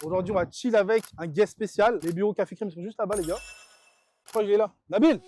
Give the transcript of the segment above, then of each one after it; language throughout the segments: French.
Aujourd'hui, on va chill avec un guest spécial. Les bureaux Café Crème sont juste là-bas, les gars. Je crois qu'il est là. Nabil!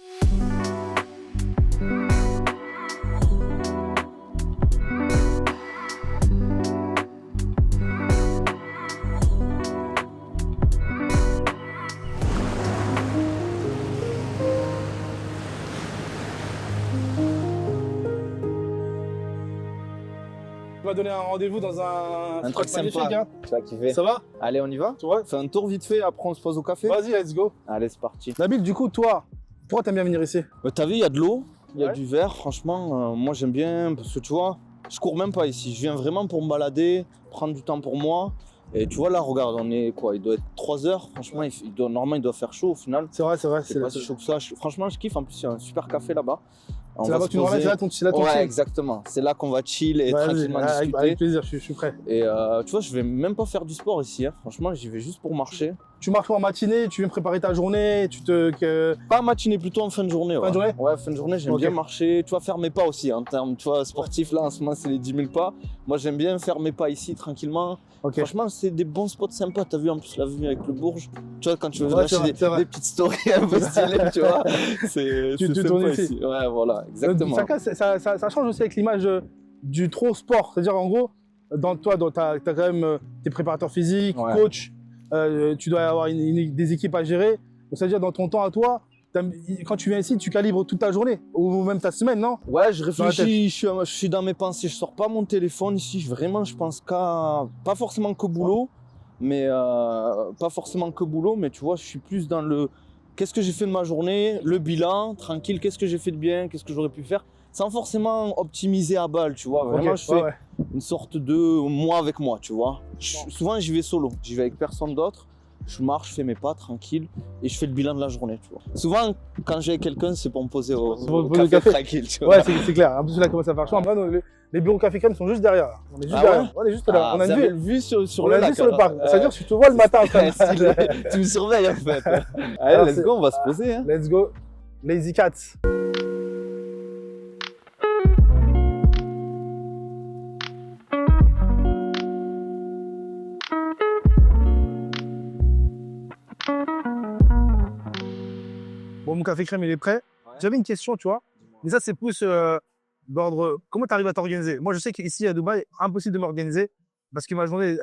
Tu vas donner un rendez-vous dans un truc magnifique, sympa. hein. Tu vas kiffer. Ça va? Allez, on y va? Tu vois? Fais un tour vite fait, après on se pose au café. Vas-y, let's go. Allez, c'est parti. Nabil, du coup, toi, pourquoi t'aimes bien venir ici? T'as vu, il y a de l'eau, il y a Ouais. du verre. Franchement, moi j'aime bien parce que tu vois, je cours même pas ici. Je viens vraiment pour me balader, prendre du temps pour moi. Et tu vois là, regarde, on est quoi? Il doit être 3 heures. Franchement, normalement, il doit faire chaud au final. C'est vrai, c'est vrai. C'est pas si chaud que ça. Franchement, je kiffe. En plus, il y a un super café là-bas. On C'est va là-bas se que tu nous ramènes, poser. c'est là ton Ouais, chill. exactement. C'est là qu'on va chill et Vas-y, tranquillement discuter. avec plaisir, je suis prêt. Et tu vois, je vais même pas faire du sport ici. Hein. Franchement, j'y vais juste pour marcher. Tu marches en matinée, tu viens préparer ta journée, Pas en matinée, plutôt en fin de journée. Ouais. Fin de journée? Ouais, fin de journée, j'aime Ok. bien marcher. Tu vois, faire mes pas aussi. En termes, tu vois, sportifs, là, en ce moment, c'est les 10 000 pas. Moi, j'aime bien faire mes pas ici, tranquillement. Ok. Franchement, c'est des bons spots sympas. T'as vu, en plus, la vue avec le Bourges. Tu vois, quand tu veux Ouais, lâcher c'est vrai. des petites stories un peu stylées, tu vois. C'est Tu sympa tournes ici. ici. Ouais, voilà, exactement. Ça change aussi avec l'image du trop sport. C'est-à-dire, en gros, t'as quand même tes préparateurs physiques, Ouais. coach, tu dois avoir des équipes à gérer. Donc, c'est-à-dire, dans ton temps à toi, quand tu viens ici, tu calibres toute ta journée, ou même ta semaine, non? Ouais, je Dans la réfléchis, je suis dans mes pensées. Je sors pas mon téléphone ici. Vraiment, je pense pas forcément qu'au boulot, mais tu vois, je suis plus dans le qu'est-ce que j'ai fait de ma journée, le bilan, tranquille, qu'est-ce que j'ai fait de bien, qu'est-ce que j'aurais pu faire, sans forcément optimiser à balle, tu vois. Vraiment, Ok, je fais une sorte de moi avec moi, tu vois. Souvent, j'y vais solo, j'y vais avec personne d'autre. Je marche, je fais mes pas tranquille et je fais le bilan de la journée, tu vois. Souvent, quand j'ai quelqu'un, c'est pour me poser au café tranquille, tu vois. Ouais, c'est clair. En plus, là, comment ça fait chaud. Après, les bureaux Café Crème sont juste derrière. Là. On est juste derrière. Ouais, on est juste là. On a vous une avez vue. le vue sur On le a lac. vu sur le alors. parc. C'est-à-dire que je te vois le matin en train de... Tu me surveilles en fait. Allez, Alors, let's go, on va se poser. Hein. Let's go. Lazy Cat. Bon, mon café crème, il est prêt. Ouais. J'avais une question, tu vois. Mais ça, c'est plus d'ordre. Comment tu arrives à t'organiser? Moi, je sais qu'ici, à Dubaï, impossible de m'organiser parce que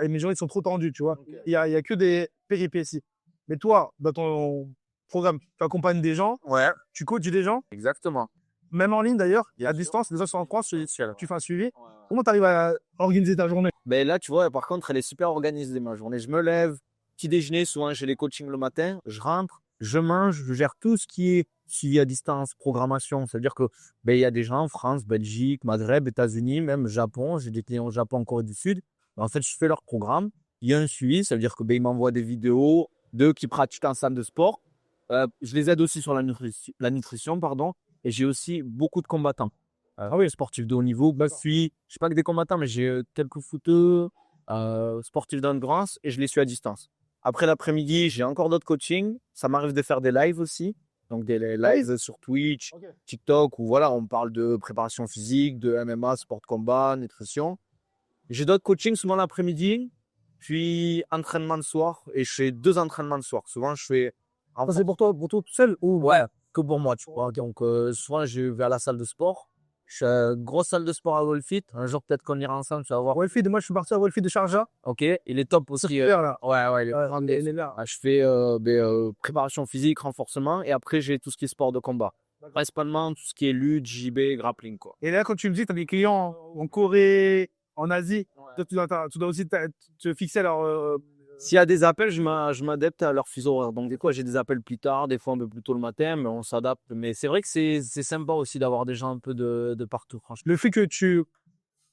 mes journées sont trop tendues, tu vois. Ok. Il y a que des péripéties. Mais toi, dans ton programme, tu accompagnes des gens, Ouais, tu coaches des gens, exactement. même en ligne d'ailleurs, Bien à sûr. distance, les gens sont en France, tu fais un suivi. Comment tu arrives à organiser ta journée? Ben là, tu vois, par contre, elle est super organisée ma journée. Je me lève, petit déjeuner, souvent j'ai les coachings le matin, je rentre, je mange, je gère tout ce qui est suivi à distance, programmation. C'est-à-dire que il y a des gens en France, Belgique, Maghreb, États-Unis, même Japon. J'ai des clients au Japon, en Corée du Sud. En fait, je fais leur programme. Il y a un suivi, ça veut dire que ils m'envoient des vidéos d'eux qui pratiquent en salle de sport. Je les aide aussi sur la nutrition, pardon. Et j'ai aussi beaucoup de combattants. Sportifs de haut niveau. Je suis pas que des combattants, mais j'ai quelques footeux, sportifs d'endurance et je les suis à distance. Après l'après-midi, j'ai encore d'autres coachings. Ça m'arrive de faire des lives aussi. Donc des lives sur Twitch, Ok. TikTok, où voilà, on parle de préparation physique, de MMA, sport de combat, nutrition. J'ai d'autres coachings souvent l'après-midi, puis entraînement le soir, et je fais 2 entraînements le soir. Souvent, je fais... Ça, c'est pour toi tout seul ou... Ouais, que pour moi, tu vois. Donc, souvent, je vais à la salle de sport. Je suis à une grosse salle de sport à Wallfit. Un jour, peut-être qu'on ira ensemble, tu vas voir. Wellfit, moi, je suis parti à Wellfit de Sharjah. Ok, il est top aussi. Super, là. Ouais, il est vraiment bien. Il est là. Je fais préparation physique, renforcement, et après, j'ai tout ce qui est sport de combat. Principalement, tout ce qui est lutte, JB, grappling, quoi. Et là, quand tu me dis que tu as des clients en Corée, en Asie, toi, tu dois aussi te fixer leur... S'il y a des appels, je m'adapte à leur fuseau horaire. Donc, des fois, j'ai des appels plus tard, des fois un peu plus tôt le matin, mais on s'adapte. Mais c'est vrai que c'est sympa aussi d'avoir des gens un peu de partout, franchement. Le fait que tu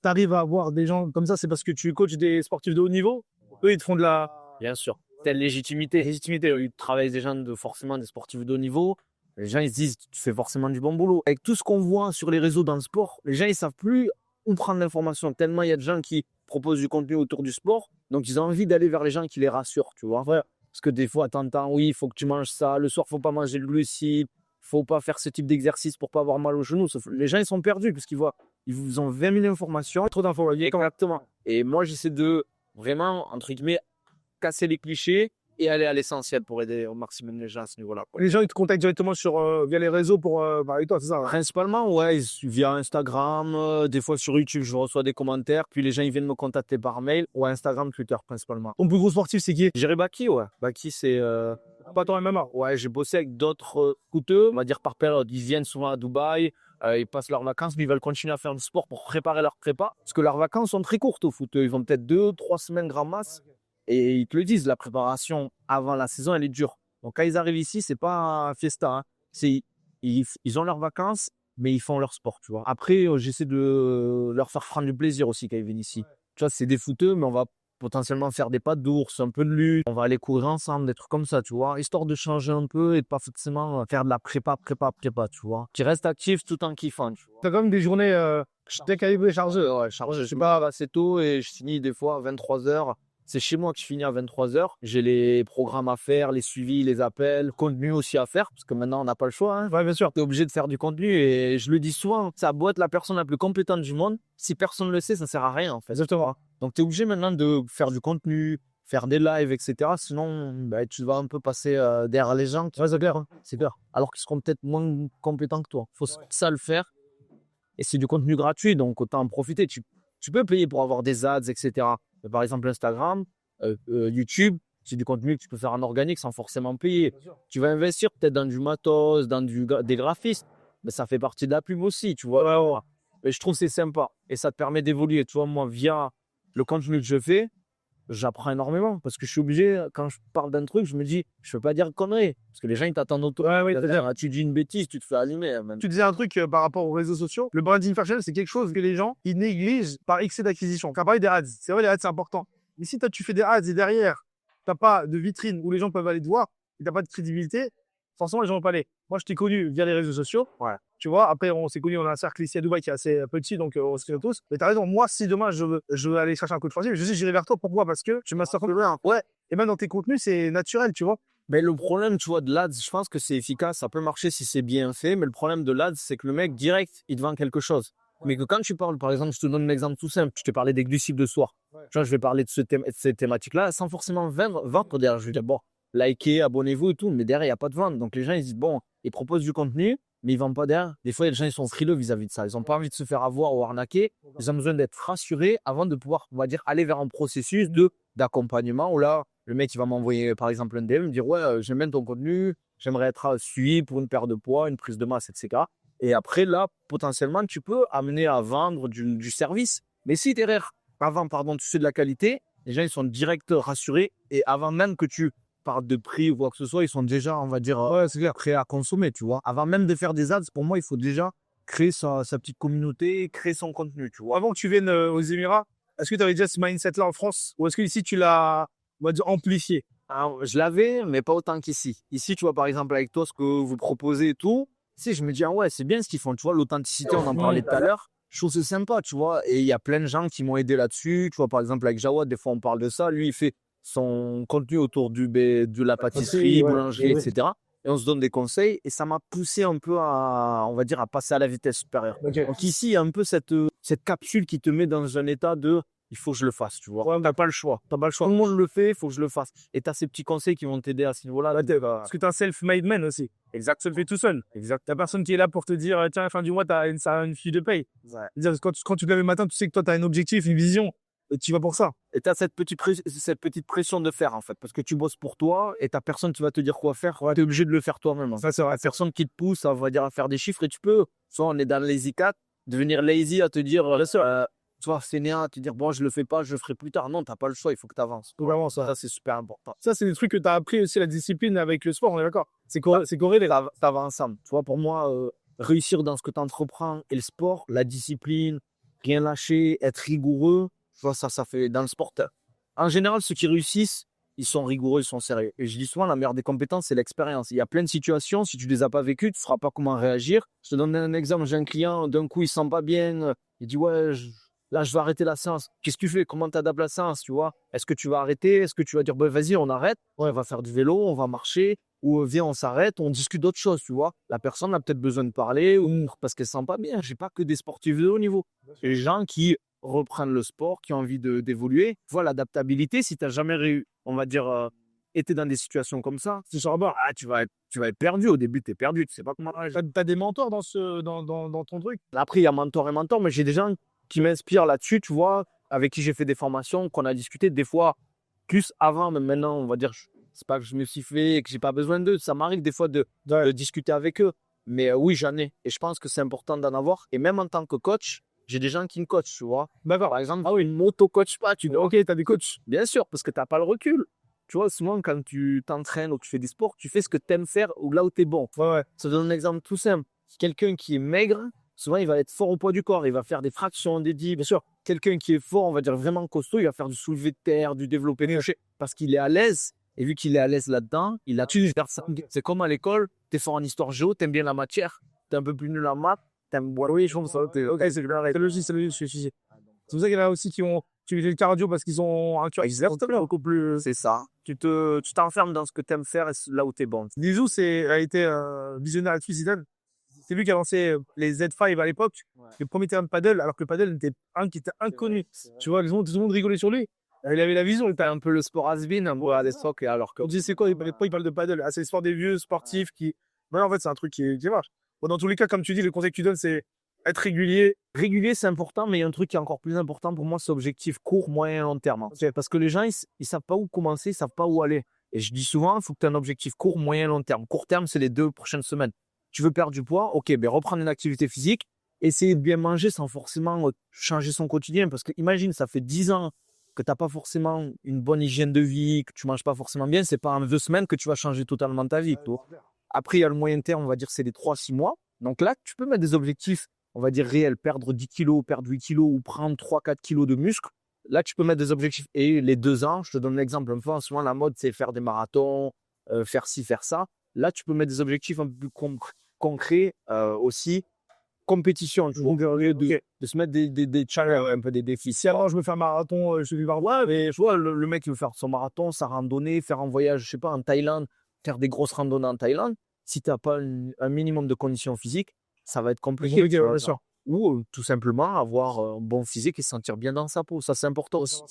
arrives à avoir des gens comme ça, c'est parce que tu coaches des sportifs de haut niveau? Eux, ils te font de la... Bien sûr. Telle légitimité. Ils travaillent des gens forcément des sportifs de haut niveau. Les gens, ils se disent, tu fais forcément du bon boulot. Avec tout ce qu'on voit sur les réseaux dans le sport, les gens, ils savent plus où prendre l'information. Tellement il y a de gens qui proposent du contenu autour du sport. Donc, ils ont envie d'aller vers les gens qui les rassurent, tu vois. Ouais. Parce que des fois, t'entends, oui, il faut que tu manges ça. Le soir, il ne faut pas manger le glucide. Il ne faut pas faire ce type d'exercice pour ne pas avoir mal aux genoux. Les gens, ils sont perdus parce qu'ils voient. Ils vous ont 20 000 informations. Trop d'informations. Exactement. Et moi, j'essaie de vraiment, entre guillemets, casser les clichés et aller à l'essentiel pour aider au maximum les gens à ce niveau-là, quoi. Les gens, ils te contactent directement via les réseaux pour parler avec toi, c'est ça? Hein? Principalement, ouais, via Instagram, des fois sur YouTube, je reçois des commentaires, puis les gens, ils viennent me contacter par mail ou Instagram, Twitter, principalement. Ton plus gros sportif, c'est qui? J'irai Baki, ouais. Baki, c'est... Pas ton MMA. Ouais, j'ai bossé avec d'autres coûteux, on va dire par période. Ils viennent souvent à Dubaï, ils passent leurs vacances, mais ils veulent continuer à faire du sport pour préparer leur prépa. Parce que leurs vacances sont très courtes au foot. Ils vont peut-être 2-3 semaines grand masse. Et ils te le disent, la préparation avant la saison, elle est dure. Donc quand ils arrivent ici, c'est pas un fiesta. Hein. Ils ont leurs vacances, mais ils font leur sport, tu vois. Après, j'essaie de leur faire prendre du plaisir aussi quand ils viennent ici. Tu vois, c'est des footeux, mais on va potentiellement faire des pas d'ours, un peu de lutte. On va aller courir ensemble, des trucs comme ça, tu vois. Histoire de changer un peu et de pas forcément faire de la prépa, tu vois. Qui reste actif tout en kiffant, tu vois. T'as quand même des journées décalibrées, chargées. Ouais, chargé. Je pars assez tôt et je finis des fois à 23h. C'est chez moi que je finis à 23h. J'ai les programmes à faire, les suivis, les appels, contenu aussi à faire, parce que maintenant, on n'a pas le choix. Hein. Ouais, bien sûr. Tu es obligé de faire du contenu et je le dis souvent, ça a beau être la personne la plus compétente du monde, si personne ne le sait, ça ne sert à rien en fait. Exactement. Donc, tu es obligé maintenant de faire du contenu, faire des lives, etc. Sinon, tu vas un peu passer derrière les gens. Ouais, c'est clair. Hein. C'est clair. Alors qu'ils seront peut-être moins compétents que toi. Il faut ça le faire. Et c'est du contenu gratuit, donc autant en profiter. Tu peux payer pour avoir des ads, etc. Mais par exemple, Instagram, YouTube, c'est du contenu que tu peux faire en organique sans forcément payer. Tu vas investir peut-être dans du matos, dans des graphistes, mais ça fait partie de la pub aussi, tu vois. Ouais. Mais je trouve que c'est sympa et ça te permet d'évoluer. Tu vois, moi, via le contenu que je fais, j'apprends énormément parce que je suis obligé, quand je parle d'un truc, je me dis, je ne peux pas dire connerie parce que les gens, ils t'attendent autour. Ouais, Tu dis une bêtise, tu te fais allumer. Même. Tu disais un truc par rapport aux réseaux sociaux. Le branding personnel, c'est quelque chose que les gens, ils négligent par excès d'acquisition. Quand on parle des ads, c'est vrai, les ads, c'est important. Mais si toi, tu fais des ads et derrière, tu n'as pas de vitrine où les gens peuvent aller te voir et tu n'as pas de crédibilité, forcément, les gens vont pas aller. Moi, je t'ai connu via les réseaux sociaux. Ouais. Tu vois, après, on s'est connu, on a un cercle ici à Dubaï qui est assez petit, donc on se connaît tous. Mais tu as raison, moi, si demain, je veux aller chercher un coach sportif, je sais, j'irai vers toi. Pourquoi? Parce que tu m'as sorti bien. Ouais. Et même dans tes contenus, c'est naturel, tu vois. Mais le problème, tu vois, de l'ADS, je pense que c'est efficace, ça peut marcher si c'est bien fait, mais le problème de l'ADS, c'est que le mec, direct, il te vend quelque chose. Mais que quand tu parles, par exemple, je te donne un exemple tout simple, je te parlais des glucides de soir. Ouais. Tu vois, je vais parler de cette thématique-là sans forcément vendre derrière. Je vais dire, bon, likez, abonnez-vous et tout, mais derrière, il n'y a pas de vente. Donc les gens, ils disent, bon, ils proposent du contenu, mais ils ne vendent pas derrière. Des fois, les gens, ils sont frileux vis-à-vis de ça. Ils n'ont pas envie de se faire avoir ou arnaquer. Ils ont besoin d'être rassurés avant de pouvoir, on va dire, aller vers un processus d'accompagnement où là, le mec, il va m'envoyer, par exemple, un DM, me dire, ouais, j'aime bien ton contenu, j'aimerais être suivi pour une perte de poids, une prise de masse, etc. Et après, là, potentiellement, tu peux amener à vendre du service. Mais si derrière, tu fais de la qualité, les gens, ils sont direct rassurés. Et avant même que tu parles de prix ou quoi que ce soit, ils sont déjà, on va dire, c'est clair, prêts à consommer, tu vois. Avant même de faire des ads, pour moi, il faut déjà créer sa petite communauté, créer son contenu, tu vois. Avant que tu viennes aux Émirats, est-ce que tu avais déjà ce mindset-là en France? Ou est-ce que ici, tu l'as, on va dire, amplifié? Alors, je l'avais, mais pas autant qu'ici. Ici, tu vois, par exemple, avec toi, ce que vous proposez et tout, si je me dis, ah ouais, c'est bien ce qu'ils font, tu vois, l'authenticité, on en parlait tout à l'heure. Je trouve que c'est sympa, tu vois. Et il y a plein de gens qui m'ont aidé là-dessus. Tu vois, par exemple, avec Jawad, des fois, on parle de ça. Lui, il fait son contenu autour de la pâtisserie, boulangerie, etc. Et on se donne des conseils. Et ça m'a poussé un peu à, on va dire, à passer à la vitesse supérieure. Okay. Donc ici, il y a un peu cette capsule qui te met dans un état de il faut que je le fasse, tu vois. Ouais, t'as pas le choix. T'as pas le choix. Tout le monde le fait, il faut que je le fasse. Et tu as ces petits conseils qui vont t'aider à ce niveau-là. Parce que tu es un self-made man aussi. Exact. Tu le fais tout seul. Exact. T'as personne qui est là pour te dire, tiens, fin du mois, t'as une fiche de paye. Ouais. Quand tu te lèves le matin, tu sais que toi, tu as un objectif, une vision. Et tu vas pour ça. Et tu as cette petite pression de faire, en fait. Parce que tu bosses pour toi et tu n'as personne qui va te dire quoi faire. Ouais, tu es obligé de le faire toi-même. Ça, c'est vrai. Personne qui te pousse, on va dire, à faire des chiffres. Et tu peux, soit on est dans le lazy cat, devenir lazy à te dire, soit fainéant, te dire, bon, je le fais pas, je le ferai plus tard. Non, tu n'as pas le choix, il faut que tu avances. Vraiment, ça, c'est super important. Ça, c'est des trucs que tu as appris aussi, la discipline avec le sport, on est d'accord. C'est corrélé. Ça va ensemble. Tu vois, pour moi, réussir dans ce que tu entreprends et le sport, la discipline, rien lâcher, être rigoureux, tu vois, ça fait dans le sport. En général, ceux qui réussissent, ils sont rigoureux, ils sont sérieux. Et je dis souvent, la meilleure des compétences, c'est l'expérience. Il y a plein de situations, si tu les as pas vécues, tu ne sauras pas comment réagir. Je te donne un exemple, j'ai un client, d'un coup, il ne se sent pas bien. Il dit, ouais, là, je vais arrêter la séance. Qu'est-ce que tu fais? Comment tu adaptes la séance, tu vois? Est-ce que tu vas arrêter? Est-ce que tu vas dire, bah, vas-y, on arrête? Ouais, on va faire du vélo, on va marcher. Ou viens, on s'arrête, on discute d'autres choses, tu vois. La personne a peut-être besoin de parler ou parce qu'elle ne se sent pas bien. Je n'ai pas que des sportifs de haut niveau. Les gens qui reprendre le sport, qui ont envie d'évoluer. Tu vois, l'adaptabilité, si tu n'as jamais, on va dire, été dans des situations comme ça, tu vas être perdu. Au début, tu es perdu, tu sais pas comment réagir. T'as des mentors dans ton truc? Après, il y a mentor et mentor, mais j'ai des gens qui m'inspirent là-dessus, tu vois, avec qui j'ai fait des formations, qu'on a discuté des fois plus avant, mais maintenant, on va dire, c'est pas que je me suis fait et que j'ai pas besoin d'eux. Ça m'arrive des fois de discuter avec eux. Mais oui, j'en ai. Et je pense que c'est important d'en avoir. Et même en tant que coach, j'ai des gens qui me coachent, tu vois. D'accord. Par exemple, une m'auto-coach pas, tu vois. Ok, t'as des coachs. Bien sûr, parce que tu n'as pas le recul. Tu vois, souvent, quand tu t'entraînes ou que tu fais des sports, tu fais ce que tu aimes faire ou là où tu es bon. Ouais. Ça donne un exemple tout simple. Quelqu'un qui est maigre, souvent, il va être fort au poids du corps. Il va faire des fractions, des dips. Bien sûr, quelqu'un qui est fort, on va dire vraiment costaud, il va faire du soulevé de terre, du développé couché. Parce qu'il est à l'aise. Et vu qu'il est à l'aise là-dedans, il a tué faire ça. C'est comme à l'école, tu es fort en histoire géo, tu aimes bien la matière, tu es un peu plus nul en maths, tu aimes boire. Oui, je comprends ça. Ok, c'est logique. C'est pour ça qu'il y en a aussi qui ont fait le cardio parce qu'ils ont un cœur beaucoup plus. C'est ça. Tu t'enfermes dans ce que tu aimes faire et là où tu es bon. Zizou a été visionnaire là-dessus, Zidane. C'est lui qui a lancé les Z5 à l'époque, le premier terrain de paddle, alors que le paddle était inconnu. Tu vois, tout le monde rigolait sur lui. Il avait la vision, il était un peu le sport has-been à l'époque, alors que. On dit c'est quoi, il parle de paddle. Ah, c'est l'histoire des vieux sportifs qui. Mais en fait, c'est un truc qui marche. Bon, dans tous les cas, comme tu dis, le conseil que tu donnes, c'est être régulier. Régulier, c'est important, mais il y a un truc qui est encore plus important pour moi, c'est objectif court, moyen et long terme. Parce que les gens, ils savent pas où commencer, ils savent pas où aller. Et je dis souvent, il faut que tu aies un objectif court, moyen et long terme. Court terme, c'est les 2 prochaines semaines. Tu veux perdre du poids, ok, ben reprendre une activité physique, essayer de bien manger sans forcément changer son quotidien. Parce que imagine, ça fait 10 ans que tu n'as pas forcément une bonne hygiène de vie, que tu manges pas forcément bien, c'est pas en 2 semaines que tu vas changer totalement ta vie. Après, il y a le moyen terme, on va dire, c'est les 3-6 mois. Donc là, tu peux mettre des objectifs, on va dire, réels, perdre 10 kilos, perdre 8 kilos ou prendre 3-4 kilos de muscle. Là, tu peux mettre des objectifs. Et les 2 ans, je te donne l'exemple, un peu en ce moment, la mode, c'est faire des marathons, faire ci, faire ça. Là, tu peux mettre des objectifs un peu plus concrets aussi. Compétition, de se mettre des challenges, un peu des défis. Si avant je me fais un marathon, je vais voir. Ouais, mais tu vois, le mec qui veut faire son marathon, sa randonnée, faire un voyage, je sais pas, en Thaïlande, faire des grosses randonnées en Thaïlande, si tu n'as pas un minimum de conditions physiques, ça va être compliqué. Bien sûr. Ou tout simplement avoir un bon physique et se sentir bien dans sa peau. Ça, c'est important aussi.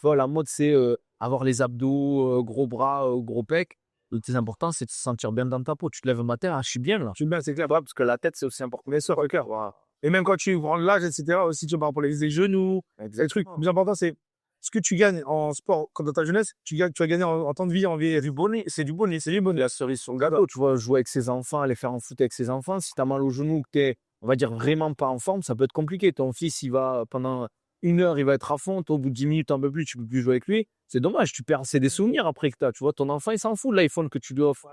La mode, c'est avoir les abdos, gros bras, gros pecs. Le plus important, c'est de se sentir bien dans ta peau. Tu te lèves le matin, je suis bien là. Je suis bien, c'est clair. Ouais, parce que la tête, c'est aussi important. Bien sûr, clair. Voilà. Et même quand tu prends l'âge, etc., aussi, tu vois, par rapport aux genoux, les trucs. Le plus important, c'est ce que tu gagnes en sport quand dans ta jeunesse, tu vas gagner en temps de vie, en vie. C'est du bonnet. La cerise sur le gâteau, tu vois, jouer avec ses enfants, aller faire un foot avec ses enfants. Si tu as mal au genou, que tu es, on va dire, vraiment pas en forme, ça peut être compliqué. Ton fils, il va pendant 1 heure, il va être à fond. Toi, au bout de 10 minutes, un peu plus, tu peux plus jouer avec lui. C'est dommage, tu perds. C'est des souvenirs après que tu as. Tu vois, ton enfant, il s'en fout de l'iPhone que tu lui offres.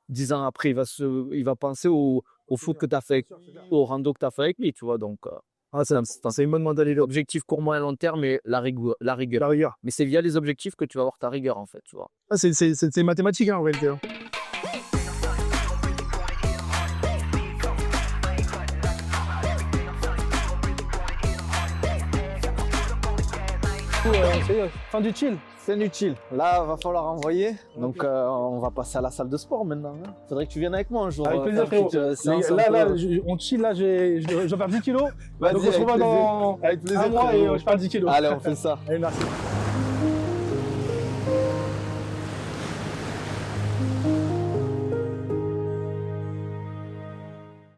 10 ans après, il va penser au foot que tu as fait, au rando que tu as fait avec lui, tu vois. Donc, c'est une bonne mentalité. Objectif court, moyen, long terme, mais la rigueur. Mais c'est via les objectifs que tu vas avoir ta rigueur, en fait, tu vois. Ah, c'est mathématique, hein, en réalité. Hein. Fin du chill. C'est inutile. Là, va falloir envoyer. Donc, on va passer à la salle de sport maintenant. Hein. Faudrait que tu viennes avec moi un jour. Avec plaisir, frérot. On chill, là, je vais faire 10 kilos. Donc, on se revoit dans avec plaisir, un mois et je perds 10 kilos. Allez, on fait ça. Allez, merci.